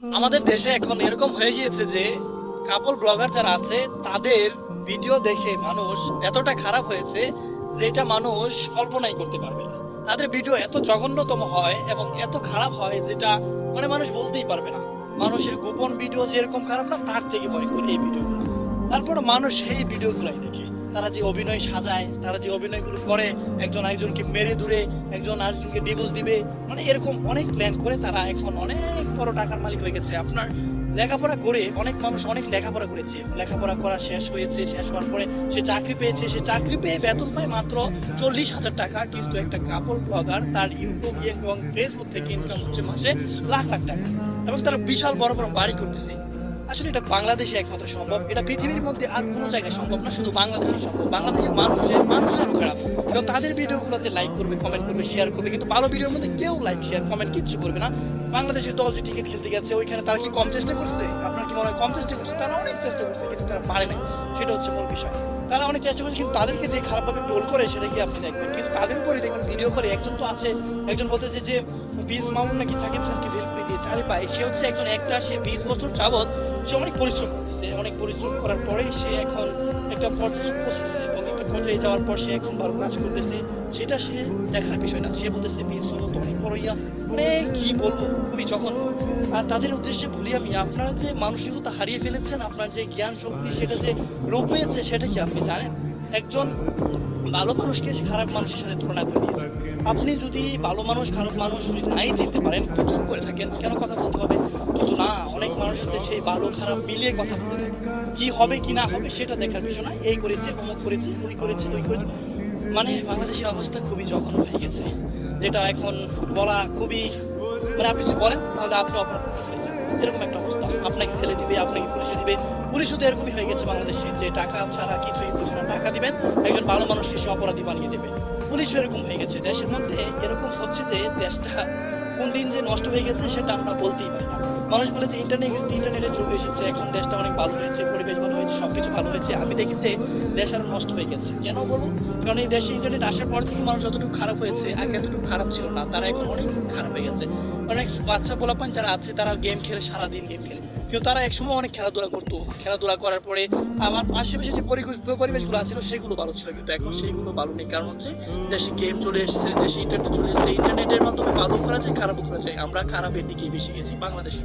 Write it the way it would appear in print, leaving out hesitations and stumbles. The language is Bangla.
আমাদের দেশে এখন এরকম হয়ে গিয়েছে যে কাপল ব্লগার যারা আছে তাদের ভিডিও দেখে মানুষ এতটা খারাপ হয়েছে যে এটা মানুষ কল্পনাই করতে পারবে না। তাদের ভিডিও এত জঘন্যতম হয় এবং এত খারাপ হয় যেটা মানে মানুষ বলতেই পারবে না। মানুষের গোপন ভিডিও যেরকম খারাপ না তার থেকে ভয়ঙ্কর এই ভিডিওগুলো। তারপরে মানুষ সেই ভিডিওগুলাই দেখে, তারা যে অভিনয় সাজায়, তারা যে অভিনয়গুলো করে, একজন আরেকজনকে মেরে ধরে একজন আরেকজনকে ডিভোর্স দিবে, মানে এরকম অনেক প্ল্যান করে তারা এখন অনেক বড় টাকার মালিক হয়ে গেছে। আপনার লেখাপড়া করে অনেক মানুষ অনেক লেখাপড়া করেছে, লেখাপড়া করা শেষ হয়েছে, শেষ হওয়ার পরে সে চাকরি পেয়েছে, সে চাকরি পেয়ে বেতন পায় মাত্র 40,000 টাকা। কিন্তু একটা কাপল ব্লগার তার ইউটিউব এবং ফেসবুক থেকে ইনকাম হচ্ছে মাসে লাখ লাখ টাকা, এবং তারা বিশাল বড় বড় বাড়ি করতেছে। আসলে এটা বাংলাদেশে একমাত্র সম্ভব, এটা পৃথিবীর মধ্যে আর কোনো জায়গায় সম্ভব না, শুধু বাংলাদেশে সম্ভব। বাংলাদেশের মানুষের খারাপ, এবং তাদের ভিডিওগুলোতে লাইক করবে, কমেন্ট করবে, শেয়ার করবে, কিন্তু ভালো ভিডিওর মধ্যে কেউ লাইক শেয়ার কমেন্ট কিচ্ছু করবে না। বাংলাদেশের দল যে টিকিট খেলতে গেছে ওইখানে তারা কি কম চেষ্টা করছে? আপনার কি মনে হয় কম চেষ্টা করছে? তারা অনেক চেষ্টা করছে, কিন্তু তারা পারে নাই। সেটা হচ্ছে মূল বিষয়। তারা অনেক চেষ্টা করছে, কিন্তু তাদেরকে যে খারাপভাবে ট্রোল করে সেটা কি আপনি দেখবেন? কিন্তু তাদের উপরে দেখবেন ভিডিও করে একজন তো আছে, একজন বলতেছে যে বীজ মামুন নাকি সাকিব খানকে ফেল করে দিয়েছে। আরে ভাই, সে হচ্ছে একজন অ্যাক্টর, সে 20 বছর যাবৎ সে অনেক পরিশ্রম করতেছে, অনেক পরিশ্রম করার পরেই সে এখন একটা পর্যায়ে পৌঁছেছে, এবং একটা পর্যায়ে যাওয়ার পর সে এখন ভালো কাজ করতেছে। সেটা সে দেখার বিষয় না। সে বলতেছে বীজ তো অনেক বড় ইয়া, মানে কি বলবো, খুবই যখন। আর তাদের উদ্দেশ্যে বলি আমি, আপনারা যে মানসিকতা হারিয়ে ফেলেছেন, আপনার যে জ্ঞান শক্তি সেটা যে লোপ পেয়েছে, সেটা কি আপনি জানেন? একজন ভালো মানুষকে সে খারাপ মানুষের সাথে তুলনা করে দিয়েছে। আপনি যদি ভালো মানুষ খারাপ মানুষ যদি নাই চিনতে পারেন, তো চুপ করে থাকেন, কেন কথা বলতে হবে? কিন্তু না, অনেক মানুষের সাথে সেই ভালো খারাপ মিলিয়ে কথা বলতে থাকে। কি হবে কি না হবে সেটা দেখার বিষয় না, এই করেছে, অমুক করেছে, ওই করেছে, ওই করেছে। মানে বাংলাদেশের অবস্থা খুবই জঘন্য হয়ে গেছে, যেটা এখন বলা খুবই, মানে আপনি যদি বলেন তাহলে আপনি অপরাধ করেছেন। এরকম একটা অবস্থা, আপনাকে ফেলে দিবে, আপনাকে পুলিশে দিবে। পুলিশও তো এরকমই হয়ে গেছে বাংলাদেশে, যে টাকা ছাড়া কিছুই বুঝে না, টাকা দিবেন একজন ভালো মানুষকে সে অপরাধী বানিয়ে দেবে। পুলিশও এরকম হয়ে গেছে। দেশের মধ্যে এরকম হচ্ছে যে দেশটা কোন দিন যে নষ্ট হয়ে গেছে সেটা আমরা বলতেই পারি না। মানুষ বলে যে ইন্টারনেটের যুগ এসেছে, এখন দেশটা অনেক ভালো হয়েছে, পরিবেশ ভালো হয়েছে, সবকিছু ভালো হয়েছে। আমি দেখি যে দেশ আরো নষ্ট হয়ে গেছে। কেন বলুন? কারণ এই দেশে ইন্টারনেট আসার পর থেকে মানুষ যতটুকু খারাপ হয়েছে, আগে এতটুকু খারাপ ছিল না, তারা এখন অনেক খারাপ হয়ে গেছে। অনেক বাচ্চা পোলাপান যারা আছে তারা গেম খেলে, সারাদিন গেম খেলে, কিন্তু তারা একসময় অনেক খেলাধুলা করতো। খেলাধুলা করার পরে আমার আশেপাশে যে পরিবেশগুলো ছিল সেগুলো ভালো ছিল, কিন্তু এখন সেইগুলো ভালো নেই। কারণ হচ্ছে দেশে গেম চলে এসেছে, দেশে ইন্টারনেট চলে এসেছে, ইন্টারনেটের মাধ্যমে ভালো করা যায়, খারাপও করা যায়। আমরা খারাপের দিকেই বেশি গেছি বাংলাদেশে।